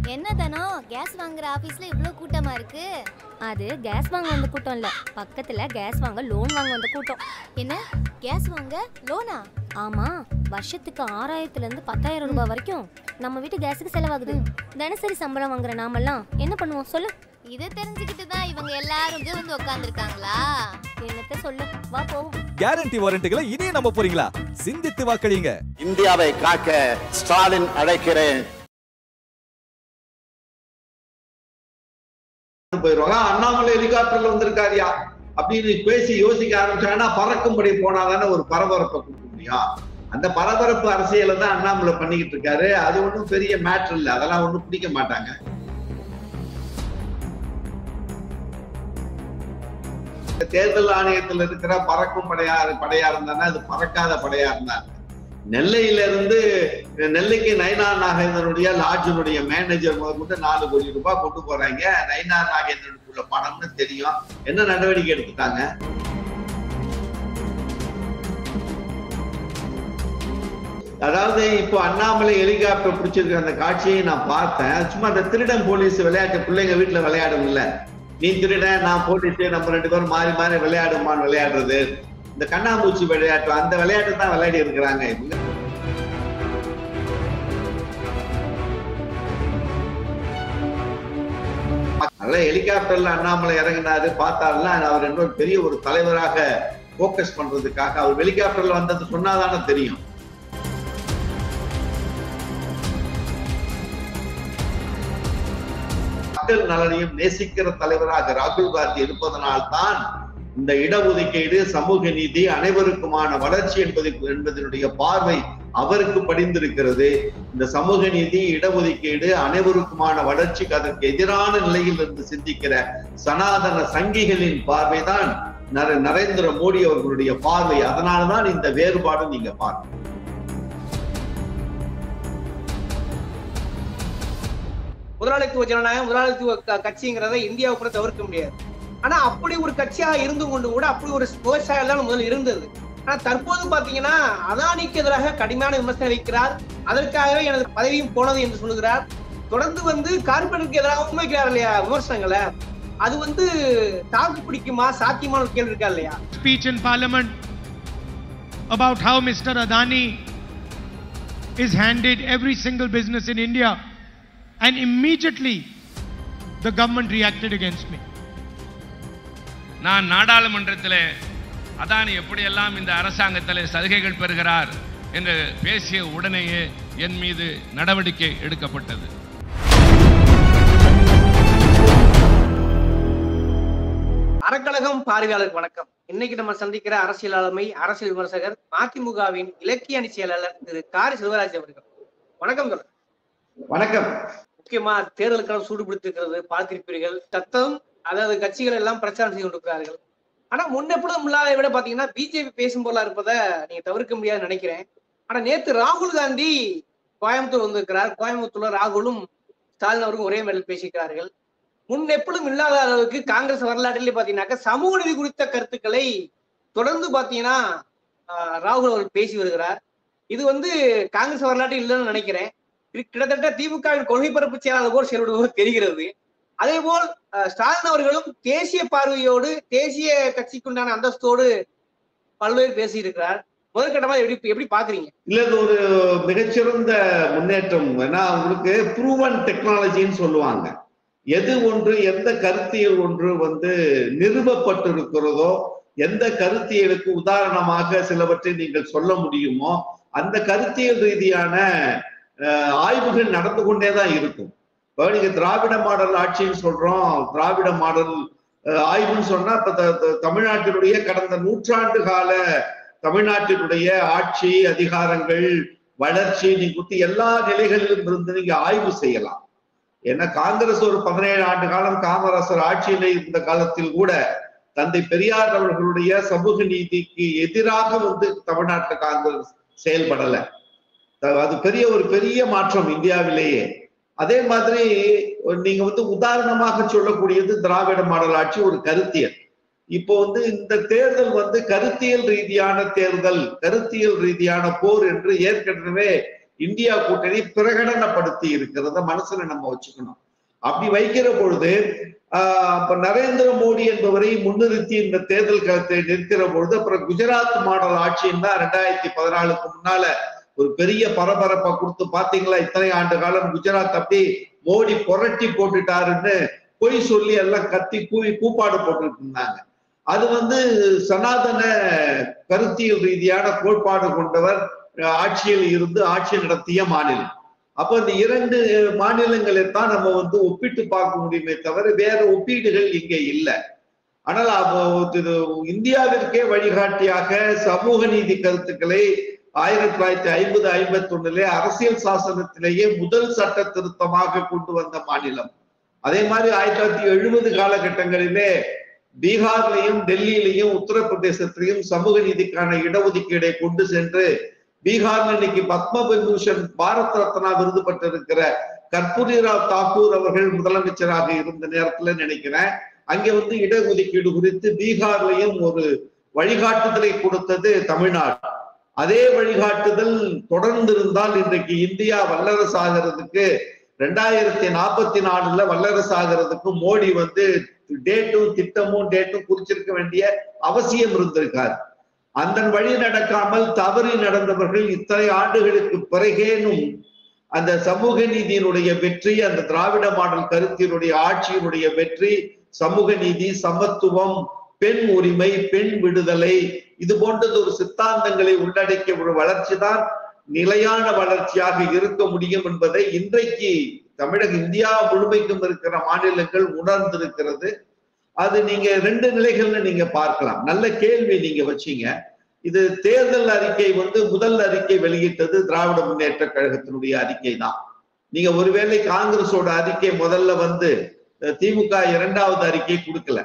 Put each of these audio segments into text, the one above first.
என்ன தானோ கேஸ் வாங்குற ஆபீஸ்ல இவ்ளோ கூட்டமா இருக்கு? அது கேஸ் வாங்க வந்த கூட்டம் இல்ல, பக்கத்துல கேஸ் வாங்க லோன் வாங்க வந்த கூட்டம். என்ன கேஸ் வாங்க லோனா? ஆமா, வருஷத்துக்கு 6000ல இருந்து 10000 ரூபாய் வரைக்கும் நம்ம வீட்டு கேஸுக்கு செலவாகுது. தினசரி சம்பளம் வாங்குற நாமெல்லாம் என்ன பண்ணுவோம் சொல்லு? இதை தெரிஞ்சுக்கிட்டு தான் இவங்க எல்லாரும் இங்க வந்து உட்கார்ந்துருக்காங்களா? என்னத்த சொல்லு, வா போவோம். கேரண்டி வாரண்டிகளை இனியே நம்ப போறீங்களா? சிந்தித்து வாக்களிங்க. இந்தியாவை காக்க ஸ்டாலின் அழைக்கிறேன். போயிருவாங்க. அண்ணாமலை ஹெலிகாப்டர்ல வந்திருக்காரியா அப்படின்னு பேசி யோசிக்க ஆரம்பிச்சாங்கன்னா பறக்கும்படி போனாதானே ஒரு பரபரப்பை கொடுக்க முடியும். அந்த பரபரப்பு அரசியலை தான் அண்ணாமலை பண்ணிக்கிட்டு இருக்காரு. அது ஒன்றும் பெரிய மேட்டர் இல்லை, அதெல்லாம் ஒன்றும் பிடிக்க மாட்டாங்க. தேர்தல் ஆணையத்தில் இருக்கிற பறக்கும் படையா இருந்தானே அது பறக்காத படையா இருந்தாங்க. நெல்லையில இருந்து நெல்லைக்கு நயினார் நாகேந்திரனுடைய லாட்ஜினுடைய மேனேஜர் முதற்கொண்டு 4 கோடி ரூபாய் கொண்டு போறாங்க. நயினார் நாகேந்திரனுக்குள்ள பணம்னு தெரியும். என்ன நடவடிக்கை எடுத்துட்டாங்க? அதாவது இப்போ அண்ணாமலை ஹெலிகாப்டர் பிடிச்சிருக்க அந்த காட்சியை நான் பார்த்தேன். சும்மா அந்த திருடன் போலீஸ் விளையாட்டு, பிள்ளைங்க வீட்டுல விளையாடும் இல்ல, நீ திருடன் நான் போலீஸ், நம்ம 2 பேரும் மாறி மாறி விளையாடுமான்னு விளையாடுறது, இந்த கண்ணாமூச்சி விளையாட்டு, அந்த விளையாட்டு தான் விளையாடி இருக்கிறாங்க. அதனால ஹெலிகாப்டர்ல அண்ணாமலை இறங்கினாரு, பார்த்தாருல அவர் இன்னொரு பெரிய ஒரு தலைவராக போக்கஸ் பண்றதுக்காக. அவர் ஹெலிகாப்டர்ல வந்தது சொன்னாதானே தெரியும். மக்கள் நலனையும் நேசிக்கிற தலைவராக ராகுல் காந்தி இருப்பதனால்தான் இந்த இடஒதுக்கீடு, சமூக நீதி, அனைவருக்குமான வளர்ச்சி என்பதனுடைய பார்வை அவருக்கு படிந்திருக்கிறது. இந்த சமூக நீதி, இடஒதுக்கீடு, அனைவருக்குமான வளர்ச்சிக்கு அதற்கு எதிரான நிலையில் இருந்து சிந்திக்கிற சனாதன சங்கிகளின் பார்வைதான் நரேந்திர மோடி அவர்களுடைய பார்வை. அதனால்தான் இந்த வேறுபாடு நீங்க பாருங்க. முதலாளித்துவ ஜனநாயகம், முதலாளித்துவ கட்சிங்கிறத இந்தியாவை கூட தவிர்க்க முடியாது. ஆனா அப்படி ஒரு கட்சியாக இருந்து கொண்டு கூட அப்படி ஒரு விவசாயம் தான் முதல்ல இருந்தது. ஆனா தற்போது பாத்தீங்கன்னா அதானிக்கு எதிராக கடுமையான விமர்சனம் வைக்கிறார். அதற்காகவே எனது பதவியும் போனது என்று சொல்லுகிறார். தொடர்ந்து கார்பரேட்டுக்கு எதிராகவும் வைக்கிறார் இல்லையா விமர்சனங்களை. அது தாக்கு பிடிக்குமா, சாத்தியமான ஒரு கேள்வி இருக்கா இல்லையா? Speech in Parliament about how Mr. Adani is handed every single business in India, and immediately the government reacted against me. நான் நாடாளுமன்றத்தில் அதானி எப்படியெல்லாம் இந்த அரசாங்கத்தில் சலுகைகள் பெறுகிறார் என்று பேசிய உடனேயே என் மீது நடவடிக்கை எடுக்கப்பட்டது. அறக்கழகம் பார்வையாளருக்கு வணக்கம். இன்னைக்கு நம்ம சந்திக்கிற அரசியல் ஆளுமை, அரசியல் விமர்சகர், அதிமுகவின் இலக்கிய அணி செயலாளர் திரு காரி செல்வராஜ் அவர்கள். வணக்கம். வணக்கம். முக்கியமா தேர்தலுக்கான சூடுபிடித்திருக்கிறது பார்த்திருப்பீர்கள். சத்தம், அதாவது கட்சிகள் எல்லாம் பிரச்சாரம் செய்து கொண்டிருக்கிறார்கள். ஆனா முன்னெப்பொழுதும் இல்லாத விட பாத்தீங்கன்னா பிஜேபி பேசும் போல இருப்பதை நீங்க தவிர்க்க முடியாதுன்னு நினைக்கிறேன். ஆனா நேத்து ராகுல் காந்தி கோயம்புத்தூர் வந்திருக்கிறார். கோயம்புத்தூர்ல ராகுலும் ஸ்டாலின் அவருக்கும் ஒரே மேடையில் பேசியிருக்கிறார்கள். முன்னெப்பொழுதும் இல்லாத அளவுக்கு காங்கிரஸ் வரலாற்றிலே பாத்தீங்கன்னாக்க சமூக நீதி குறித்த கருத்துக்களை தொடர்ந்து பாத்தீங்கன்னா ராகுல் அவர்கள் பேசி வருகிறார். இது காங்கிரஸ் வரலாற்றில் இல்லைன்னு நினைக்கிறேன். கிட்டத்தட்ட திமுகவின் கொள்கை பரப்பு செயலாளர் போல் செயல்படுவது தெரிகிறது. அதே போல் ஸ்டாலின் அவர்களும் தேசிய பார்வையோடு, தேசிய கட்சிக்குண்டான அந்தஸ்தோடு பல்வேறு பேசியிருக்கிறார். முதற்கட்டமா எப்படி பாக்குறீங்க? இல்ல, இது ஒரு மிகச்சிறந்த முன்னேற்றம். ஏன்னா உங்களுக்கு ப்ரூவன் டெக்னாலஜின்னு சொல்லுவாங்க. எது ஒன்று, எந்த கருத்தியல் ஒன்று நிறுவப்பட்டிருக்கிறதோ, எந்த கருத்தியலுக்கு உதாரணமாக சிலவற்றை நீங்கள் சொல்ல முடியுமோ, அந்த கருத்தியல் ரீதியான ஆய்வுகள் நடந்து கொண்டேதான் இருக்கும். இப்போ நீங்க திராவிட மாடல் ஆட்சின்னு சொல்றோம், திராவிட மாடல் ஆய்வுன்னு சொன்னா இப்ப தமிழ்நாட்டினுடைய கடந்த 100 கால தமிழ்நாட்டினுடைய ஆட்சி, அதிகாரங்கள், வளர்ச்சி, நீங்க எல்லா நிலைகளிலும் இருந்து நீங்க ஆய்வு செய்யலாம். ஏன்னா காங்கிரஸ் ஒரு 17 ஆண்டு காலம் காமராசர் ஆட்சியில இருந்த காலத்தில் கூட தந்தை பெரியார் அவர்களுடைய சமூக நீதிக்கு எதிராக தமிழ்நாட்டில் காங்கிரஸ் செயல்படல. அது ஒரு பெரிய மாற்றம் இந்தியாவிலேயே. அதே மாதிரி நீங்க உதாரணமாக சொல்லக்கூடியது திராவிட மாடல் ஆட்சி, ஒரு கருத்தியல். இப்போ இந்த தேர்தல் கருத்தியல் ரீதியான தேர்தல், கருத்தியல் ரீதியான போர் என்று ஏற்கனவே இந்தியா கூட்டணி பிரகடனப்படுத்தி இருக்கிறத மனசுல நம்ம வச்சுக்கணும். அப்படி வைக்கிற பொழுது அப்ப நரேந்திர மோடி என்பவரை முன்னிறுத்தி இந்த தேர்தல் களத்தை நிற்கிற பொழுது அப்புறம் குஜராத் மாடல் ஆட்சின்னு தான் 2014க்கு முன்னால ஒரு பெரிய பரபரப்பை கொடுத்து பாத்தீங்களா, இத்தனை ஆண்டு காலம் குஜராத் அப்படி மோடி புரட்டி போட்டுட்டாருன்னு பொய் சொல்லி எல்லாம் கத்தி கூப்பாடு போட்டுட்டு இருந்தாங்க. அது சனாதன கருத்தியல் ரீதியான கோட்பாடு கொண்டவர் ஆட்சியில் இருந்து ஆட்சி நடத்திய மாநிலம். அப்ப இந்த 2 மாநிலங்களை தான் நம்ம ஒப்பிட்டு பார்க்க முடியுமே தவிர வேற ஒப்பீடுகள் இங்கே இல்லை. ஆனால் இந்தியாவிற்கே வழிகாட்டியாக சமூக நீதி கருத்துக்களை 1950-51 அரசியல் சாசனத்திலேயே முதல் சட்ட திருத்தமாக கொண்டு வந்த மாநிலம். அதே மாதிரி 1970 காலகட்டங்களிலே பீகார்லையும் டெல்லியிலையும் உத்தரப்பிரதேசத்திலையும் சமூக நீதிக்கான இடஒதுக்கீடை கொண்டு சென்று பீகார்ல இன்னைக்கு பத்மவிபூஷன் பாரத் ரத்னா விருது பெற்றிருக்கிற கர்பூரிராவ் தாக்கூர் அவர்கள் முதலமைச்சராக இருந்த நேரத்துல நினைக்கிறேன், அங்கே இடஒதுக்கீடு குறித்து பீகார்லையும் ஒரு வழிகாட்டுதலை கொடுத்தது தமிழ்நாடு. அதே வழிகாட்டுதல் தொடர்ந்து இருந்தால் இன்றைக்கு இந்தியா வல்லரசாகிறதுக்கு 2044 வல்லரசாகிறதுக்கு மோடி திட்டமும் குறிச்சிருக்க வேண்டிய அவசியம் இருந்திருக்காரு. அந்த வழி நடக்காமல் தவறி நடந்தவர்கள் இத்தனை ஆண்டுகளுக்கு பிறகேனும் அந்த சமூக நீதியினுடைய வெற்றி, அந்த திராவிட மாடல் கருத்தினுடைய ஆட்சியினுடைய வெற்றி, சமூக நீதி, சமத்துவம், பெண் உரிமை, பெண் விடுதலை, இது போன்றது ஒரு சித்தாந்தங்களை உள்ளடக்கிய ஒரு வளர்ச்சி தான் நிலையான வளர்ச்சியாக இருக்க முடியும் என்பதை இன்றைக்கு தமிழக இந்தியா முழுமைக்கும் இருக்கிற மாநிலங்கள் உணர்ந்திருக்கிறது. அது நீங்க 2 நிலைகள்னு நீங்க பார்க்கலாம். நல்ல கேள்வி நீங்க வச்சீங்க. இது தேர்தல் அறிக்கை முதல் அறிக்கை வெளியிட்டது திராவிட முன்னேற்ற கழகத்தினுடைய அறிக்கை தான். நீங்க ஒருவேளை காங்கிரஸோட அறிக்கை முதல்ல திமுக 2வது அறிக்கை கொடுக்கல,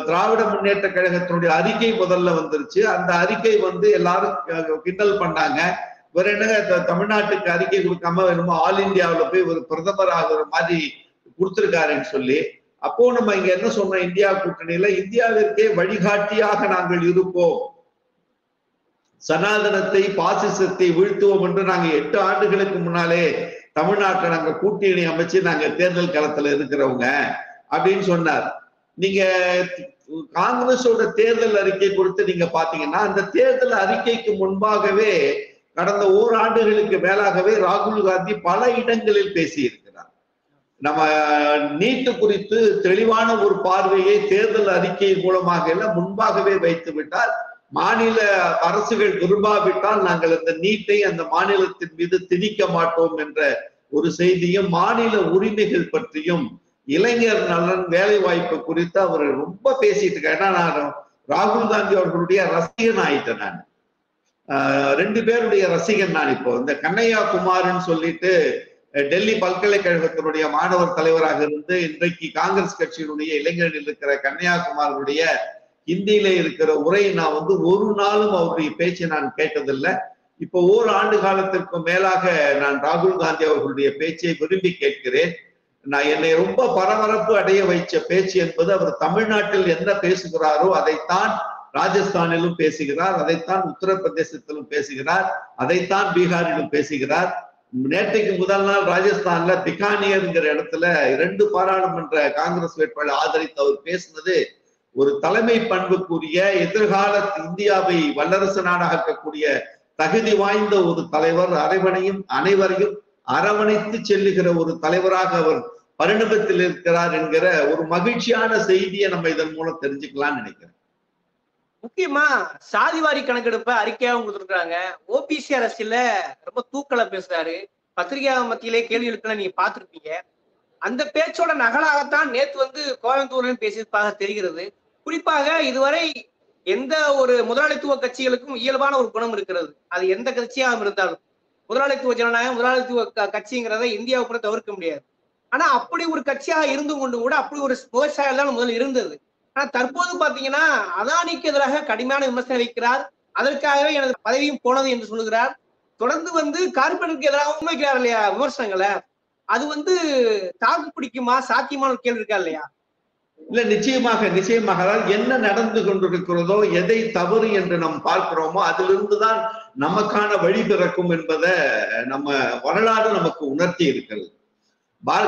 திராவிட முன்னேற்ற கழகத்தினுடைய அறிக்கை முதல்ல வந்துருச்சு. அந்த அறிக்கை எல்லாரும் கிண்டல் பண்ணாங்க, வேற என்னங்க தமிழ்நாட்டுக்கு அறிக்கை கொடுக்காம வேணுமோ ஆல் இந்தியாவில போய் ஒரு பிரதமர் ஆகிற மாதிரி கொடுத்திருக்காருன்னு சொல்லி. அப்போ நம்ம இங்க என்ன சொன்னோம், இந்தியா கூட்டணியில இந்தியாவிற்கே வழிகாட்டியாக நாங்கள் இருப்போம், சனாதனத்தை பாசிசத்தை வீழ்த்துவோம் என்று நாங்க 8 ஆண்டுகளுக்கு முன்னாலே தமிழ்நாட்டில் நாங்க கூட்டணி அமைச்சு நாங்க தேர்தல் களத்துல இருக்கிறவங்க அப்படின்னு சொன்னார். நீங்க காங்கிரஸோட தேர்தல் அறிக்கை கொடுத்து நீங்க பாத்தீங்கன்னா அந்த தேர்தல் அறிக்கைக்கு முன்பாகவே கடந்த ஓராண்டுகளுக்கு மேலாகவே ராகுல் காந்தி பல இடங்களில் பேசியிருக்கிறார். நம்ம நீட்டு குறித்து தெளிவான ஒரு பார்வையை தேர்தல் அறிக்கை மூலமாக எல்லாம் முன்பாகவே வைத்து விட்டார். மாநில அரசுகள் விரும்பாவிட்டால் நாங்கள் அந்த நீட்டை அந்த மாநிலத்தின் மீது திணிக்க மாட்டோம் என்ற ஒரு செய்தியும், மாநில உரிமைகள் பற்றியும், இளைஞர் நலன், வேலை வாய்ப்பு குறித்து அவர் ரொம்ப பேசிட்டு இருக்காரு. ஏன்னா நான் ராகுல் காந்தி அவர்களுடைய ரசிகன் ஆயிட்டேன். நான் 2 பேருடைய ரசிகன். நான் இப்போ இந்த கண்ணையா குமார்ன்னு சொல்லிட்டு டெல்லி பல்கலைக்கழகத்தினுடைய மாணவர் தலைவராக இருந்து இன்றைக்கு காங்கிரஸ் கட்சியினுடைய இளைஞரில் இருக்கிற கன்னியாகுமாரியுடைய ஹிந்தியில இருக்கிற உரை நான் ஒரு நாளும் அவருடைய பேச்சை நான் கேட்டதில்லை. இப்போ ஓராண்டு காலத்திற்கு மேலாக நான் ராகுல் காந்தி அவர்களுடைய பேச்சை விரும்பி கேட்கிறேன். நான் என்னை ரொம்ப பரபரப்பு அடைய வைச்ச பேச்சு என்பது அவர் தமிழ்நாட்டில் என்ன பேசுகிறாரோ அதைத்தான் ராஜஸ்தானிலும் பேசுகிறார், அதைத்தான் உத்தரப்பிரதேசத்திலும் பேசுகிறார், அதைத்தான் பீகாரிலும் பேசுகிறார். நேற்றைக்கு முதல் நாள் ராஜஸ்தான்ல பிகானியர்ங்கிற இடத்துல 2 பாராளுமன்ற காங்கிரஸ் வேட்பாளர் ஆதரித்து அவர் பேசினது ஒரு தலைமை பண்புக்குரிய எதிர்கால இந்தியாவை வல்லரசு நாடாக்கக்கூடிய தகுதி வாய்ந்த ஒரு தலைவர், அனைவரையும் அரவணைத்து செல்லுகிற ஒரு தலைவராக அவர் பரிணமத்தில் இருக்கிறார் என்கிற ஒரு மகிழ்ச்சியான செய்தியை நம்ம இதன் மூலம் தெரிஞ்சுக்கலாம்னு நினைக்கிறேன். முக்கியமா சாதிவாரி கணக்கெடுப்ப அறிக்கையாவும் கொடுத்துருக்காங்க. ஓபிசி அரசியல ரொம்ப தூக்கல பேசுறாரு. பத்திரிகை மத்தியிலே கேள்வி எழுப்புல நீங்க பாத்துருப்பீங்க. அந்த பேச்சோட நகலாகத்தான் நேத்து கோயம்புத்தூர்ல பேசியதாக தெரிகிறது. குறிப்பாக இதுவரை எந்த ஒரு முதலாளித்துவ கட்சிகளுக்கும் இயல்பான ஒரு குணம் இருக்கிறது. அது எந்த கட்சியாக இருந்தாலும் முதலாளித்துவ ஜனநாயகம், முதலாளித்துவ கட்சிங்கிறத இந்தியாவை கூட தவிர்க்க முடியாது. ஆனா அப்படி ஒரு கட்சியாக இருந்து கொண்டு கூட அப்படி ஒரு விவசாயம் தான் முதல்ல இருந்தது. ஆனா தற்போது பாத்தீங்கன்னா அதானிக்கு எதிராக கடுமையான விமர்சனம் வைக்கிறார். அதற்காகவே எனது பதவியும் போனது என்று சொல்லுகிறார். தொடர்ந்து கார்பரேட்டுக்கு எதிராகவும் வைக்கிறார் இல்லையா விமர்சனங்களை. அது தாக்கு பிடிக்குமா, சாத்தியமான ஒரு கேள்வி இருக்கா இல்லையா? இல்ல நிச்சயமாக அதாவது என்ன நடந்து கொண்டிருக்கிறதோ, எதை தவறு என்று நாம் பார்க்கிறோமோ அதிலிருந்துதான் நமக்கான வழி பிறக்கும் என்பதை நம்ம வரலாறு நமக்கு உணர்த்தி இருக்கிறது.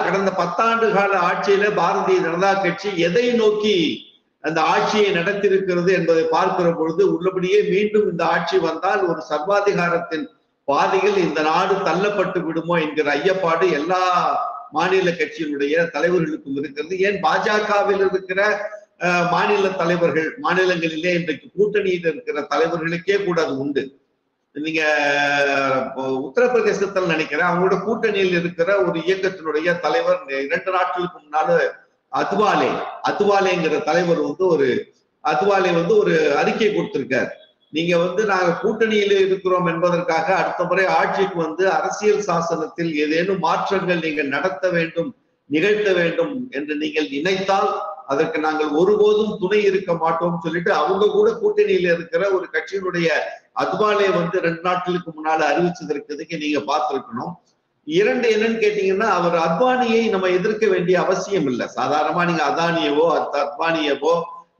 கடந்த 10 ஆண்டு கால ஆட்சியில பாரதிய ஜனதா கட்சி எதை நோக்கி அந்த ஆட்சியை நடத்தியிருக்கிறது என்பதை பார்க்கிற பொழுது உள்ளபடியே மீண்டும் இந்த ஆட்சி வந்தால் ஒரு சர்வாதிகாரத்தின் பாதையில் இந்த நாடு தள்ளப்பட்டு விடுமோ என்கிற ஐயப்பாடு எல்லா மாநில கட்சியினுடைய தலைவர்களுக்கும் இருக்கிறது. ஏன் பாஜகவில் இருக்கிற மாநில தலைவர்கள், மாநிலங்களிலே இன்றைக்கு கூட்டணியில் இருக்கிற தலைவர்களுக்கே கூட அது உண்டு. நீங்க உத்தரப்பிரதேசத்தில் நினைக்கிறேன், அவங்களோட கூட்டணியில் இருக்கிற ஒரு இயக்கத்தினுடைய தலைவர் 2 நாட்களுக்கு முன்னால அதுவாலேங்கிற தலைவர் அதுவாலே ஒரு அறிக்கை கொடுத்திருக்காரு. நீங்க நாங்க கூட்டணியில இருக்கிறோம் என்பதற்காக அடுத்த முறை ஆட்சிக்கு அரசியல் சாசனத்தில் ஏதேனும் மாற்றங்கள் நீங்கள் நடத்த வேண்டும், நிகழ்த்த வேண்டும் என்று நீங்கள் நினைத்தால் அதற்கு நாங்கள் ஒருபோதும் துணை இருக்க மாட்டோம் சொல்லிட்டு அவங்க கூட கூட்டணியில இருக்கிற ஒரு கட்சியினுடைய அதுவாலே 2 நாட்களுக்கு முன்னால அறிவிச்சதற்கு நீங்க பார்த்திருக்கணும். இரண்டு என்னன்னு கேட்டீங்கன்னா, அவர் அத்வானியை நம்ம எதிர்க்க வேண்டிய அவசியம் இல்லை. சாதாரணமா நீங்க அதானியவோ அத்வானியவோ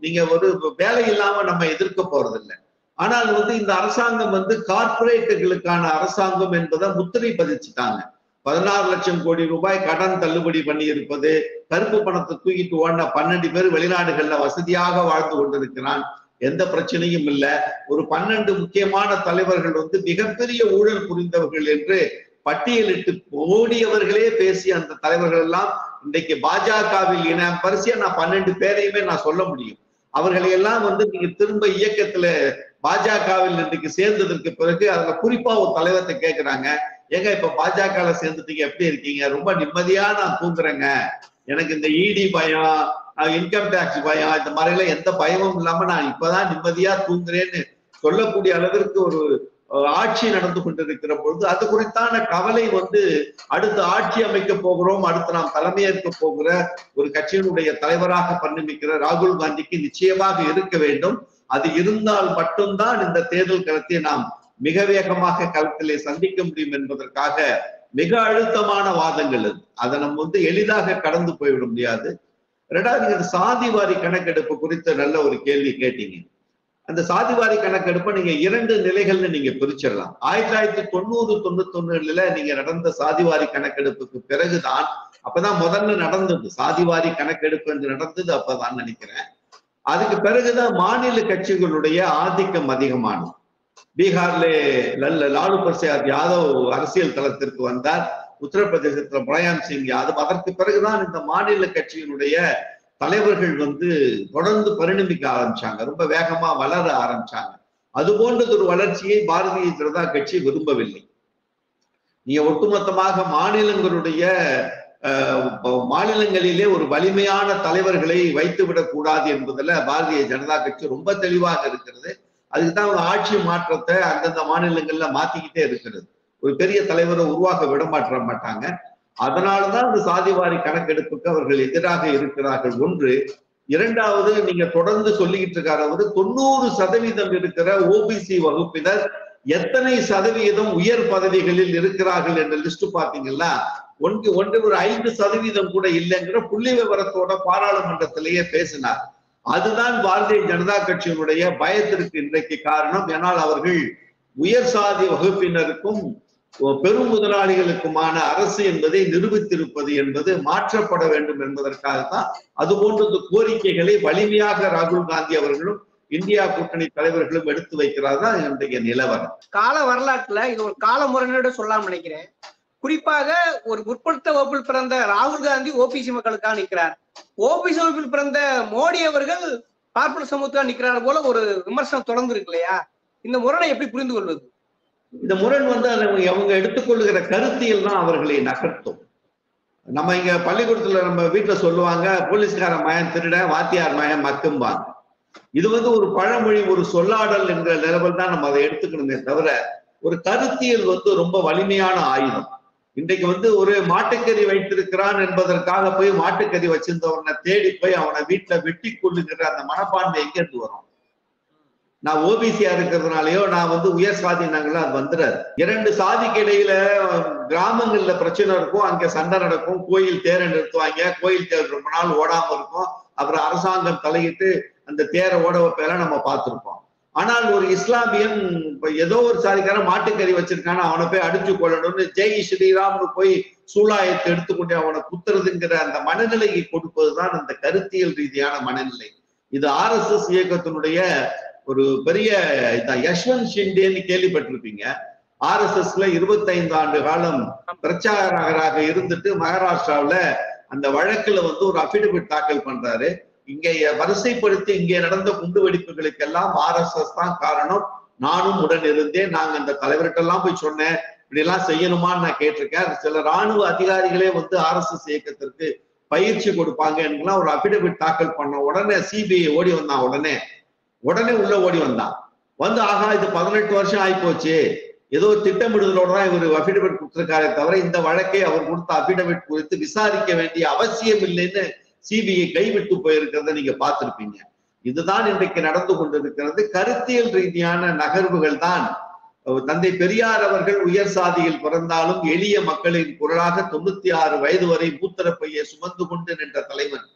நீங்க ஒரு வேலை இல்லாம நம்ம எதிர்க்க போறதில்லை. ஆனால் இந்த அரசாங்கம் கார்பரேட்டுகளுக்கான அரசாங்கம் என்பதை முத்திரை பதிச்சுட்டாங்க. 16 லட்சம் கோடி ரூபாய் கடன் தள்ளுபடி பண்ணி இருப்பது, கருப்பு பணத்தை தூக்கிட்டு ஓடின 12 பேர் வெளிநாடுகள்ல வசதியாக வாழ்ந்து கொண்டிருக்கிறான், எந்த பிரச்சனையும் இல்லை. ஒரு 12 முக்கியமான தலைவர்கள் மிகப்பெரிய ஊழல் புரிந்தவர்கள் என்று பட்டியலிட்டு ஓடியவர்களே பேசி அந்த தலைவர்கள் எல்லாம் இன்றைக்கு பாஜகவில் பரிசியா நான் 12 பேரையுமே நான் சொல்ல முடியும். அவர்களை எல்லாம் நீங்க திரும்ப இயக்கத்துல பாஜகவில் இன்றைக்கு சேர்ந்ததற்கு பிறகு அதுல குறிப்பா ஒரு தலைவர்கிட்ட கேட்கிறாங்க, ஏங்க இப்ப பாஜகல சேர்ந்துட்டீங்க, எப்படி இருக்கீங்க? ரொம்ப நிம்மதியா நான் தூங்குறேங்க, எனக்கு இந்த இடி பயம், இன்கம் டாக்ஸ் பயம், இந்த மாதிரி எல்லாம் எந்த பயமும் இல்லாம நான் இப்பதான் நிம்மதியா தூங்குறேன்னு சொல்லக்கூடிய அளவிற்கு ஒரு ஆட்சி நடந்து கொண்டிருக்கிற பொழுது அது குறித்தான கவலை அடுத்த ஆட்சி அமைக்க போகிறோம், அடுத்து நாம் தலைமையேற்க போகிற ஒரு கட்சியினுடைய தலைவராக பரிணமிக்கிற ராகுல் காந்திக்கு நிச்சயமாக இருக்க வேண்டும். அது இருந்தால் மட்டும்தான் இந்த தேர்தல் களத்தை நாம் மிக வேகமாக களத்திலே சந்திக்க முடியும் என்பதற்காக மிக அழுத்தமான வாதங்கள் அது. அதை நம்ம எளிதாக கடந்து போய்விட முடியாது. ரெண்டாவது, நீங்க சாதிவாரி கணக்கெடுப்பு குறித்த நல்ல ஒரு கேள்வி கேட்டீங்க. அந்த சாதிவாரி கணக்கெடுப்பை நீங்க 2 நிலைகள்னு நீங்க பிரிச்சிடலாம். 1990-91 நீங்க நடந்த சாதிவாரி கணக்கெடுப்புக்கு பிறகுதான், அப்பதான் முதல்ல நடந்தது சாதிவாரி கணக்கெடுப்பு என்று நடந்தது அப்பதான் நினைக்கிறேன். அதுக்கு பிறகுதான் மாநில கட்சிகளுடைய ஆதிக்கம் அதிகமானது. பீகார்ல லாலு பிரசாத் யாதவ் அரசியல் தளத்திற்கு வந்தார், உத்தரப்பிரதேசத்துல முலாயம் சிங் யாதவ். அதற்கு பிறகுதான் இந்த மாநில கட்சியினுடைய தலைவர்கள் தொடர்ந்து பரிணமிக்க ஆரம்பிச்சாங்க, ரொம்ப வேகமா வளர ஆரம்பிச்சாங்க. அது போன்றது ஒரு வளர்ச்சியை பாரதிய ஜனதா கட்சி விரும்பவில்லை. நீங்க ஒட்டுமொத்தமாக மாநிலங்களிலே ஒரு வலிமையான தலைவர்களை வைத்துவிடக் கூடாது என்பதுல பாரதிய ஜனதா கட்சி ரொம்ப தெளிவாக இருக்கிறது. அதுக்குதான் அவங்க ஆட்சி மாற்றத்தை அந்தந்த மாநிலங்கள்ல மாத்திக்கிட்டே இருக்கிறது. ஒரு பெரிய தலைவரை உருவாக்க விட மாட்டாங்க. அதனாலதான் இந்த சாதிவாரி கணக்கெடுப்புக்கு அவர்கள் எதிராக இருக்கிறார்கள். ஒன்று. இரண்டாவது, நீங்க தொடர்ந்து சொல்லிக்கிட்டு இருக்காரு, 90% இருக்கிற ஓபிசி வகுப்பினர் எத்தனை சதவீதம் உயர் பதவிகளில் இருக்கிறார்கள் என்ற லிஸ்ட் பாத்தீங்கன்னா ஒரு 5% கூட இல்லைங்கிற புள்ளி விவரத்தோட பாராளுமன்றத்திலேயே பேசினார். அதுதான் பாரதிய ஜனதா கட்சியினுடைய பயத்திற்கு இன்றைக்கு காரணம். ஏனால் அவர்கள் உயர் சாதி வகுப்பினருக்கும் பெரும் முதலாளிகளுக்குமான அரசு என்பதை நிரூபித்திருப்பது என்பது மாற்றப்பட வேண்டும் என்பதற்காகத்தான் அது போன்ற கோரிக்கைகளை வலிமையாக ராகுல் காந்தி அவர்களும் இந்தியா கூட்டணி தலைவர்களும் எடுத்து வைக்கிறார்கள். இன்றைய நிலவரம் கால வரலாற்றுல இது ஒரு கால முறையோட சொல்லலாம் நினைக்கிறேன். குறிப்பாக ஒரு முற்படுத்த வகுப்பில் பிறந்த ராகுல் காந்தி ஓபிசி மக்களுக்காக நிற்கிறார், ஓபிசி வகுப்பில் பிறந்த மோடி அவர்கள் பார்ப்பன சமூகத்துக்காக நிற்கிறார் போல ஒரு விமர்சனம் தொடர்ந்து இருக்கு இல்லையா? இந்த முரணை எப்படி புரிந்து கொள்வது? இந்த முரண் அவங்க எடுத்துக்கொள்ளுகிற கருத்தியல் தான் அவர்களை நகர்த்தும். நம்ம இங்க பள்ளிக்கூடத்துல நம்ம வீட்டுல சொல்லுவாங்க, போலீஸ்கார மயம் திருட, வாத்தியார் மயம் மக்கும்பாங்க. இது ஒரு பழமொழி, ஒரு சொல்லாடல் என்ற நிலவில் தான் நம்ம அதை எடுத்துக்கணுமே தவிர ஒரு கருத்தியல் ரொம்ப வலிமையான ஆயுதம். இன்றைக்கு ஒரு மாட்டுக்கறி வைத்திருக்கிறான் என்பதற்காக போய் மாட்டுக்கறி வச்சிருந்தவனை தேடி போய் அவனை வீட்டுல வெட்டி கொள்ளுகிற அந்த மனப்பான்மை எங்க இருந்து வரும்? நான் ஓபிசியா இருக்கிறதுனாலயோ நான் உயர் சாதினாங்களோ அது வந்துடாது. 2 சாதிக்கு இடையில கிராமங்கள்ல பிரச்சனை இருக்கும், அங்க சண்டை நடக்கும், கோயில் தேரை நிறுத்துவாங்க, கோயில் தேர் ரொம்ப நாள் ஓடாம இருக்கும், அப்புறம் அரசாங்கம் தலையிட்டு அந்த தேரை ஓட வைப்பெல்லாம் நம்ம பார்த்திருப்போம். ஆனால் ஒரு இஸ்லாமியன் ஏதோ ஒரு சாதிக்காரன் மாட்டுக்கறி வச்சிருக்கான அவனை போய் அடிச்சு கொள்ளணும்னு ஜெய் ஸ்ரீராம்னு போய் சூலாயத்தை எடுத்துக்கொண்டு அவனை குத்துறதுங்கிற அந்த மனநிலையை கொடுப்பதுதான் அந்த கருத்தியல் ரீதியான மனநிலை. இது RSS இயக்கத்தினுடைய ஒரு பெரிய யஷ்வந்த் ஷிண்டேன்னு கேள்விப்பட்டிருப்பீங்க. RSSல 25 ஆண்டு காலம் பிரச்சாரகராக இருந்துட்டு மகாராஷ்டிராவில அந்த வழக்குல ஒரு அபிடவிட் தாக்கல் பண்றாரு. இங்கே வரிசைப்படுத்தி இங்கே நடந்த குண்டு வெடிப்புகளுக்கெல்லாம் RSS தான் காரணம், நானும் உடன் இருந்தேன், நாங்க அந்த தலைவர்கிட்டெல்லாம் போய் சொன்னேன், இப்படி எல்லாம் செய்யணுமான்னு நான் கேட்டிருக்கேன். சில ராணுவ அதிகாரிகளே RSS இயக்கத்திற்கு பயிற்சி கொடுப்பாங்க என்கெல்லாம் ஒரு அபிடவிட் தாக்கல் பண்ண உடனே CBI ஓடி வந்தான். உடனே உள்ள ஓடி வந்தான். ஆகா இது 18 வருஷம் ஆயிப்போச்சு, ஏதோ திட்டமிடுதலோட தான் இவர் அபிடவிட் கொடுத்திருக்காரே தவிர இந்த வழக்கை அவர் கொடுத்த அபிடவிட் குறித்து விசாரிக்க வேண்டிய அவசியம் இல்லைன்னு CBI கைவிட்டு போயிருக்கிறத நீங்க பார்த்திருப்பீங்க. இதுதான் இன்றைக்கு நடந்து கொண்டிருக்கிறது. கருத்தியல் ரீதியான நகர்வுகள் தான். தந்தை பெரியார் அவர்கள் உயர் சாதியில் பிறந்தாலும் எளிய மக்களின் குரலாக 96 வயது வரை மூத்திரப்பையை சுமந்து கொண்டு நின்ற தலைவன்.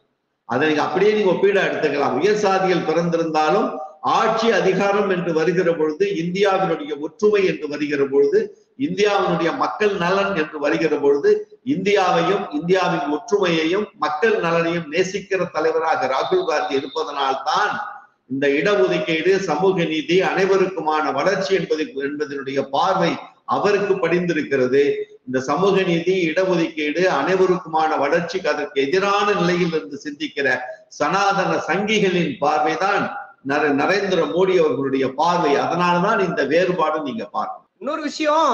அதை நீங்க அப்படியே நீங்க ஒப்பீடா எடுத்துக்கலாம். உயர் சாதியில் பிறந்திருந்தாலும் ஆட்சி அதிகாரம் என்று வருகிற பொழுது, இந்தியாவினுடைய ஒற்றுமை என்று வருகிற பொழுது, இந்தியாவினுடைய மக்கள் நலன் என்று வருகிற பொழுது, இந்தியாவையும் இந்தியாவின் ஒற்றுமையையும் மக்கள் நலனையும் நேசிக்கிற தலைவராக ராகுல் காந்தி இருப்பதனால்தான் இந்த இடஒதுக்கீடு, சமூக நீதி, அனைவருக்குமான வளர்ச்சி என்பதனுடைய பார்வை அவருக்கு படிந்திருக்கிறது. இந்த சமூக நீதி, இடஒதுக்கீடு, அனைவருக்குமான வளர்ச்சிக்கு அதற்கு எதிரான நிலையில் இருந்து சிந்திக்கிற சனாதன சங்கிகளின் பார்வைதான் நரேந்திர மோடி அவர்களுடைய பார்வை. அதனாலதான் இந்த வேறுபாடு நீங்க பார்க்கணும். இன்னொரு விஷயம்,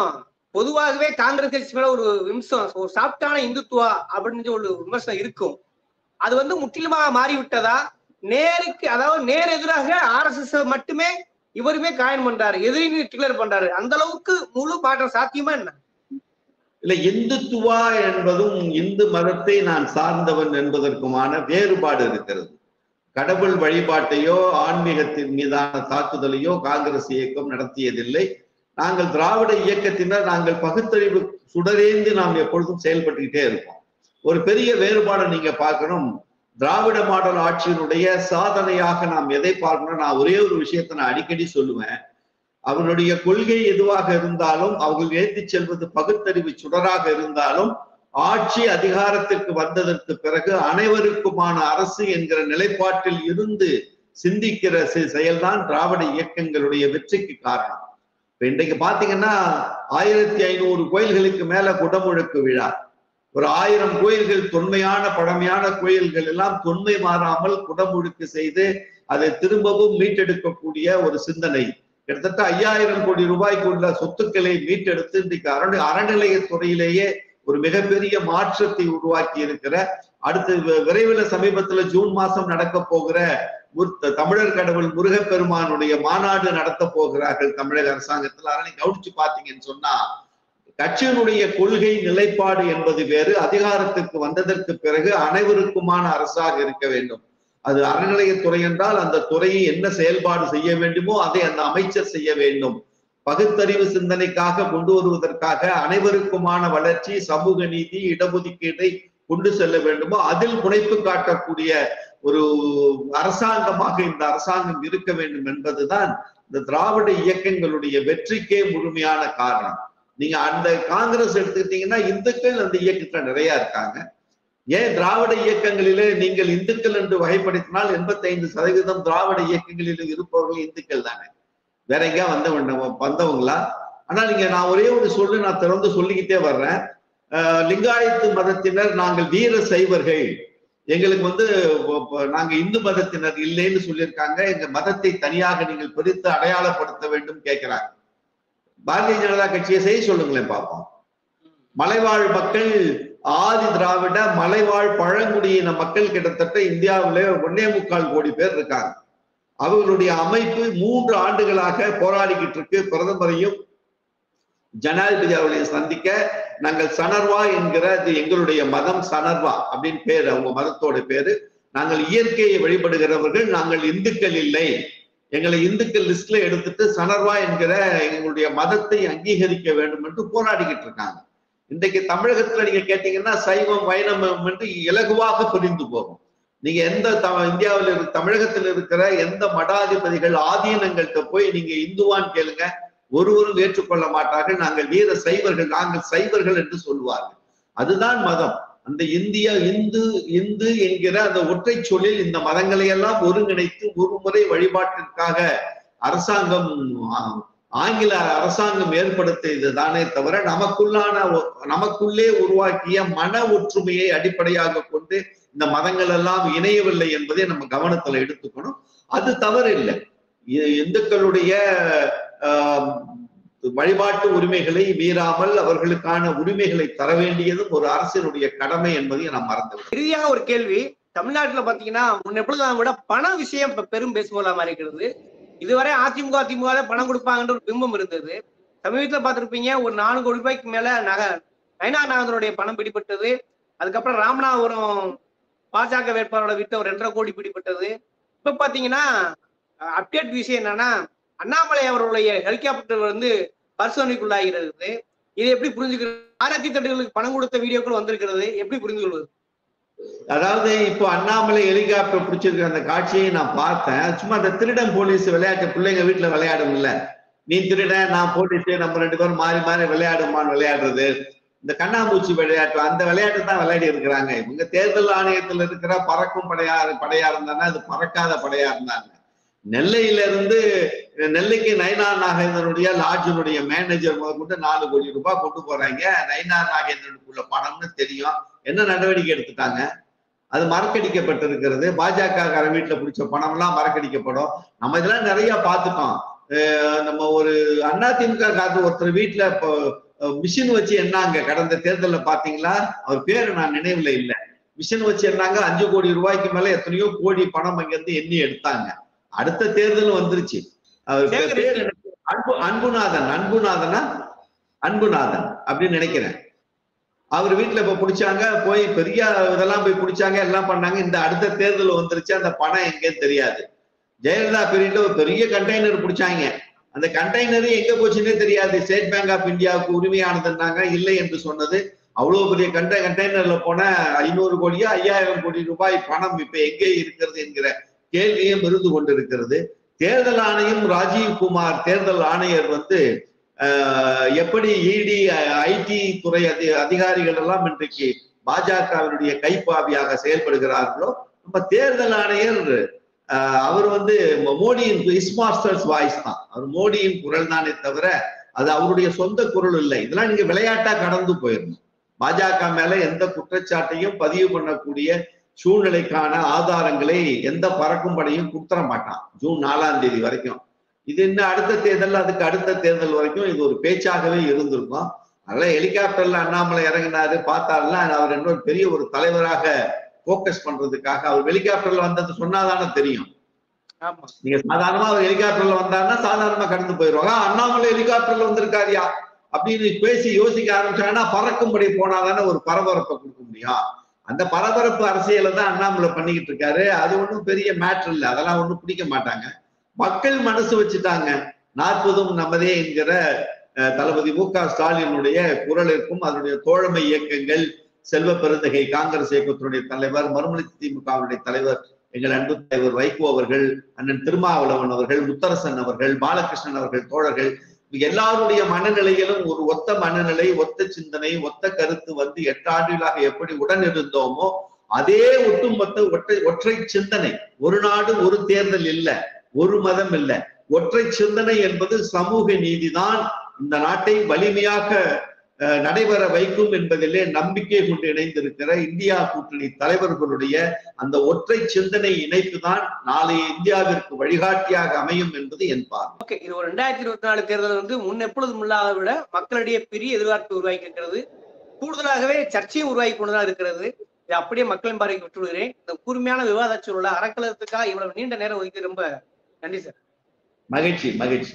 பொதுவாகவே காங்கிரஸ் கட்சி மேல ஒரு விமர்சனம், ஒரு சாப்டான இந்துத்துவா அப்படின்னு ஒரு விமர்சனம் இருக்கும். அது முற்றிலுமாக மாறிவிட்டதா? நேருக்கு, அதாவது நேர் எதிராக RSS மட்டுமே இவருமே காயின் பண்றாரு, எதிரின்னு டிக்ளேர் பண்றாரு. அந்த அளவுக்கு முழு மாற்றம் சாத்தியமா என்ன? இல்ல, இந்துத்துவா என்பதும் இந்து மதத்தை நான் சார்ந்தவன் என்பதற்குமான வேறுபாடு இருக்கிறது. கடவுள் வழிபாட்டையோ ஆன்மீகத்தின் மீதான தாக்குதலையோ காங்கிரஸ் இயக்கம் நடத்தியதில்லை. நாங்கள் திராவிட இயக்கத்தினர் நாங்கள் பகுத்தறிவு சுடரேந்து நாம் எப்பொழுதும் செயல்பட்டுக்கிட்டே இருக்கோம். ஒரு பெரிய வேறுபாடை நீங்க பார்க்கணும். திராவிட மாடல் ஆட்சியினுடைய சாதனையாக நாம் எதை பார்க்கணும்? நான் ஒரே ஒரு விஷயத்தை நான் அடிக்கடி சொல்லுவேன். அவருடைய கொள்கை எதுவாக இருந்தாலும், அவர்கள் ஏற்றி செல்வது பகுத்தறிவு சுடராக இருந்தாலும், ஆட்சி அதிகாரத்திற்கு வந்ததற்கு பிறகு அனைவருக்குமான அரசு என்கிற நிலைப்பாட்டில் இருந்து சிந்திக்கிற செயல்தான் திராவிட இயக்கங்களுடைய வெற்றிக்கு காரணம். இப்ப இன்றைக்கு பாத்தீங்கன்னா 1500 கோயில்களுக்கு மேல குடமுழுக்கு விழா. ஒரு 1000 கோயில்கள், தொன்மையான பழமையான கோயில்கள் எல்லாம் தொன்மை மாறாமல் குடமுழுக்கு செய்து அதை திரும்பவும் மீட்டெடுக்கக்கூடிய ஒரு சிந்தனை. கிட்டத்தட்ட 5000 கோடி ரூபாய்க்கு உள்ள சொத்துக்களை மீட்டெடுத்து இன்றைக்கு அறநிலையத்துறையிலேயே ஒரு மிகப்பெரிய மாற்றத்தை உருவாக்கி இருக்கிற, அடுத்து விரைவில் சமீபத்துல ஜூன் மாசம் நடக்க போகிற தமிழர் கடவுள் முருகப்பெருமானுடைய மாநாடு நடத்த போகிறார்கள் தமிழக அரசாங்கத்தில். அதனை கவனிச்சு பாத்தீங்கன்னு சொன்னா, கட்சியினுடைய கொள்கை நிலைப்பாடு என்பது வேறு. அதிகாரத்துக்கு வந்ததற்கு பிறகு அனைவருக்குமான அரசாக இருக்க வேண்டும். அது அறநிலையத்துறை என்றால் அந்த துறையை என்ன செயல்பாடு செய்ய வேண்டுமோ அதை அந்த அமைச்சர் செய்ய வேண்டும். பகுத்தறிவு சிந்தனைக்காக கொண்டு வருவதற்காக அனைவருக்குமான வளர்ச்சி, சமூக நீதி, இடஒதுக்கீட்டை கொண்டு செல்ல வேண்டுமோ அதில் முனைப்பு காட்டக்கூடிய ஒரு அரசாங்கமாக இந்த அரசாங்கம் இருக்க வேண்டும் என்பதுதான் இந்த திராவிட இயக்கங்களுடைய வெற்றிக்கே முழுமையான காரணம். நீங்க அந்த காங்கிரஸ் எடுத்துக்கிட்டீங்கன்னா இந்துக்கள் அந்த இயக்கத்துல நிறைய இருக்காங்க. ஏன் திராவிட இயக்கங்களிலே நீங்கள் இந்துக்கள் என்று வகைப்படுத்தினால் 85% திராவிட இயக்கங்களில் இருப்பவர்கள் இந்துக்கள் தானே, வேற எங்கேயா வந்தவங்களா? ஆனா நீங்க நான் ஒரே ஒரு நான் திறந்து சொல்லிக்கிட்டே வர்றேன். லிங்காயத்து மதத்தினர் நாங்கள் வீர சைவர்கள், எங்களுக்கு நாங்க இந்து மதத்தினர் இல்லைன்னு சொல்லியிருக்காங்க. எங்க மதத்தை தனியாக நீங்கள் பிரித்து அடையாளப்படுத்த வேண்டும் கேட்கிறாங்க. பாரதிய ஜனதா கட்சியை செய்ய சொல்லுங்களேன் பார்ப்போம். மலைவாழ் மக்கள், ஆதி திராவிட மலைவாழ் பழங்குடியின மக்கள் கிட்டத்தட்ட இந்தியாவிலே 1.25 கோடி பேர் இருக்காங்க. அவர்களுடைய அமைப்பு 3 ஆண்டுகளாக போராடிக்கிட்டு இருக்கு. பிரதமரையும் ஜனாதிபதி அவர்களை சந்திக்க நாங்கள் சனர்வா என்கிற எங்களுடைய மதம், சனர்வா அப்படின்னு பேரு, அவங்க மதத்தோட பேரு. நாங்கள் இயற்கையை வழிபடுகிறவர்கள், நாங்கள் இந்துக்கள் இல்லை, எங்களை இந்துக்கள் லிஸ்ட்ல எடுத்துட்டு சனர்வா என்கிற எங்களுடைய மதத்தை அங்கீகரிக்க வேண்டும் என்று போராடிக்கிட்டு இருக்காங்க. இன்றைக்கு தமிழகத்துல நீங்க கேட்டீங்கன்னா சைவம் வைணவம் என்று இலகுவாக புரிந்து போகும். நீங்க எந்த இந்தியாவில் தமிழகத்தில் இருக்கிற எந்த மடாதிபதிகள் ஆதீனங்கள்கிட்ட போய் நீங்க இந்துவான்னு கேளுங்க, ஒருவரும் ஏற்றுக்கொள்ள மாட்டார்கள். நாங்கள் வீர சைவர்கள், நாங்கள் சைவர்கள் என்று சொல்லுவார்கள். அதுதான் மதம். அந்த இந்து என்கிற அந்த ஒற்றை சொல்லில் இந்த மதங்களை எல்லாம் ஒருங்கிணைத்து ஒரு முறை வழிபாட்டிற்காக அரசாங்கம், ஆங்கில அரசாங்கம் ஏற்படுத்தியது தானே தவிர நமக்குள்ளே உருவாக்கிய மன ஒற்றுமையை அடிப்படையாக கொண்டு இந்த மதங்கள் எல்லாம் இணையவில்லை என்பதை நம்ம கவனத்துல எடுத்துக்கணும். அது தவறு இல்லை. இந்துக்களுடைய வழிபாட்டு உரிமைகளை மீறாமல் அவர்களுக்கான உரிமைகளை தர வேண்டியதும் ஒரு அரசினுடைய கடமை என்பதை நாம் மறந்துவிடும். இறுதியாக ஒரு கேள்வி, தமிழ்நாட்டுல பாத்தீங்கன்னா எப்பொழுதும் விட பண விஷயம் பெரும் பேசுபொருளாக இருக்கிறது. இதுவரை அதிமுக பணம் கொடுப்பாங்கன்ற ஒரு பிம்பம் இருந்தது. சமீபத்துல பார்த்திருப்பீங்க, ஒரு 4 கோடி ரூபாய்க்கு மேல நயினார் நாகேந்திரனுடைய பணம் பிடிபட்டது. அதுக்கப்புறம் ராமநாதபுரம் பாஜக வேட்பாளரோட வீட்டுல ஒரு 2.5 கோடி பிடிபட்டது. இப்ப பாத்தீங்கன்னா அப்டேட் விஷயம் என்னன்னா, அண்ணாமலை அவருடைய ஹெலிகாப்டர் பரிசோதனைக்குள்ளாகிறது. இதை எப்படி புரிஞ்சுக்கிறது? ஆராய்ச்சி தட்டுகளுக்கு பணம் கொடுத்த வீடியோக்கள் வந்திருக்கிறது, எப்படி புரிந்து கொள்வது? அதாவது இப்போ அண்ணாமலை ஹெலிகாப்டர் பிடிச்சிருக்கிற அந்த காட்சியை நான் பார்த்தேன். சும்மா அந்த திருடன் போலீஸ் விளையாட்டு, பிள்ளைங்க வீட்டுல விளையாடும் இல்ல, நீ திருடன் நான் போலீஸ், நம்ம 2 பேரும் மாறி மாறி விளையாடுமான்னு விளையாடுறது, இந்த கண்ணாமூச்சி விளையாட்டு, அந்த விளையாட்டு தான் விளையாடி இருக்கிறாங்க. இவங்க தேர்தல் ஆணையத்தில் இருக்கிற பறக்கும் படையா இருந்தாங்கன்னா அது பறக்காத படையா இருந்தாங்க. நெல்லைக்கு நயினார் நாகேந்திரனுடைய லாட்ஜினுடைய மேனேஜர் முதற்கொண்டு 4 கோடி ரூபாய் கொண்டு போறாங்க. நயினார் நாகேந்திரனுக்குள்ள பணம்னு தெரியும். என்ன நடவடிக்கை எடுத்துட்டாங்க? அது மறக்கடிக்கப்பட்டிருக்கிறது. பாஜக வீட்டுல பிடிச்ச பணம் எல்லாம் மறக்கடிக்கப்படும். நம்ம இதெல்லாம் நிறைய பார்த்துட்டோம். நம்ம ஒரு அதிமுக ஒருத்தர் வீட்டுல இப்போ மிஷின் வச்சு என்னாங்க கடந்த தேர்தலில் பாத்தீங்களா? அவர் பேரு நான் நினைவுல இல்லை. மிஷின் வச்சு என்னாங்க 5 கோடி ரூபாய்க்கு மேல எத்தனையோ கோடி பணம் அங்கிருந்து எண்ணி எடுத்தாங்க. அடுத்த தேர்தலும் வந்துருச்சு. அன்புநாதன் அப்படின்னு நினைக்கிறேன். அவர் வீட்டுல இப்ப பிடிச்சாங்க, போய் பெரிய இதெல்லாம் போய் பிடிச்சாங்க, எல்லாம் பண்ணாங்க. இந்த அடுத்த தேர்தல் வந்துருச்சு. அந்த பணம் எங்கேன்னு தெரியாது. ஜெயலலிதா பீரியட்ல ஒரு பெரிய கண்டெய்னர் பிடிச்சாங்க. அந்த கண்டெய்னர் எங்க போச்சுன்னே தெரியாது. ஸ்டேட் பேங்க் ஆஃப் இந்தியாவுக்கு உரிமையானதுன்னாங்க. இல்லை என்று சொன்னது. அவ்வளவு பெரிய கண்டெய்னர்ல போன 500 கோடியோ 5000 கோடி ரூபாய் பணம் இப்ப எங்கே இருக்கிறது என்கிற கேள்வியும் இருந்து கொண்டிருக்கிறது. தேர்தல் ஆணையம், ராஜீவ்குமார் தேர்தல் ஆணையர் எப்படி இடி ஐடி துறை அதிகாரிகள் எல்லாம் இன்றைக்கு பாஜகவினுடைய கைப்பாவியாக செயல்படுகிறார்களோ, நம்ம தேர்தல் ஆணையர் அவர் மோடியின் இஸ்மாஸ்டர்ஸ் வாய்ஸ் தான். அவர் மோடியின் குரல் தானே தவிர அது அவருடைய சொந்த குரல் இல்லை. இதெல்லாம் நீங்க விளையாட்டா கடந்து போயிடணும். பாஜக மேல எந்த குற்றச்சாட்டையும் பதிவு பண்ணக்கூடிய சூழ்நிலைக்கான ஆதாரங்களை எந்த பறக்கும் படையும் கொடுத்துட மாட்டான் ஜூன் 4ஆம் தேதி வரைக்கும். இது இன்னும் அடுத்த தேர்தல், அதுக்கு அடுத்த தேர்தல் வரைக்கும் இது ஒரு பேச்சாகவே இருந்திருக்கும். அதனால ஹெலிகாப்டர்ல அண்ணாமலை இறங்கினாரு பார்த்தாருன்னா அவர் இன்னொரு பெரிய ஒரு தலைவராக போக்கஸ் பண்றதுக்காக அவர் ஹெலிகாப்டர்ல வந்தது சொன்னாதானே தெரியும். நீங்க சாதாரணமா அவர் ஹெலிகாப்டர்ல வந்தாருன்னா சாதாரணமா கடந்து போயிடுவாங்க. அண்ணாமலை ஹெலிகாப்டர்ல வந்திருக்காரியா அப்படின்னு பேசி யோசிக்க ஆரம்பிச்சாங்கன்னா பறக்கும்படி போனாதானே ஒரு பரபரப்பை கொடுக்க முடியும். அந்த பரபரப்பு அரசியலை தான் அண்ணாமலை பண்ணிக்கிட்டு இருக்காரு. அது ஒன்றும் பெரிய மேட்ரு இல்லை. அதெல்லாம் ஒன்றும் பிடிக்க மாட்டாங்க. மக்கள் மனசு வச்சுட்டாங்க. 40ம் நமதே என்கிற தளபதி மு.க. ஸ்டாலினுடைய குரலிற்கும் அதனுடைய தோழமை இயக்கங்கள், செல்வ பெருந்தகை காங்கிரஸ் இயக்கத்தினுடைய தலைவர், மறுமலர்ச்சி திமுகவுடைய தலைவர் எங்கள் அன்பு தலைவர் வைகோ அவர்கள், அண்ணன் திருமாவளவன் அவர்கள், முத்தரசன் அவர்கள், பாலகிருஷ்ணன் அவர்கள் தோழர்கள் எல்லாருடைய மனநிலையிலும் ஒரு ஒத்த மனநிலை, ஒத்த சிந்தனை, ஒத்த கருத்து 8 ஆண்டுகளாக எப்படி உடன் இருந்தோமோ அதே ஒட்டுமொத்த ஒற்றை சிந்தனை. ஒரு நாடு ஒரு தேர்தல் இல்ல, ஒரு மதம் இல்ல, ஒற்றை சிந்தனை என்பது சமூக நீதிதான் இந்த நாட்டை வலிமையாக நடைபெற வைக்கும் என்பதிலே நம்பிக்கை கொண்டு இணைந்திருக்கிற இந்தியா கூட்டணி தலைவர்களுடைய அந்த ஒற்றை சிந்தனை இணைப்பு தான் நாளைய இந்தியாவிற்கு வழிகாட்டியாக அமையும் என்பது என் பார்வை. இது ஒரு 2024 தேர்தல் முன் எப்பொழுதும் இல்லாத விட மக்களிடையே பெரிய எதிர்பார்ப்பு உருவாக்கி இருக்கிறது. கூடுதலாகவே சர்ச்சையும் உருவாக்கி கொண்டுதான் இருக்கிறது. இதை அப்படியே மக்களின் பார்வைக்கு விட்டு விடுகிறேன். இந்த கூர்மையான விவாத சூழல அறக்கலத்துக்காக இவ்வளவு நீண்ட நேரம் ஒதுக்கி ரொம்ப நன்றி சார். மகிழ்ச்சி.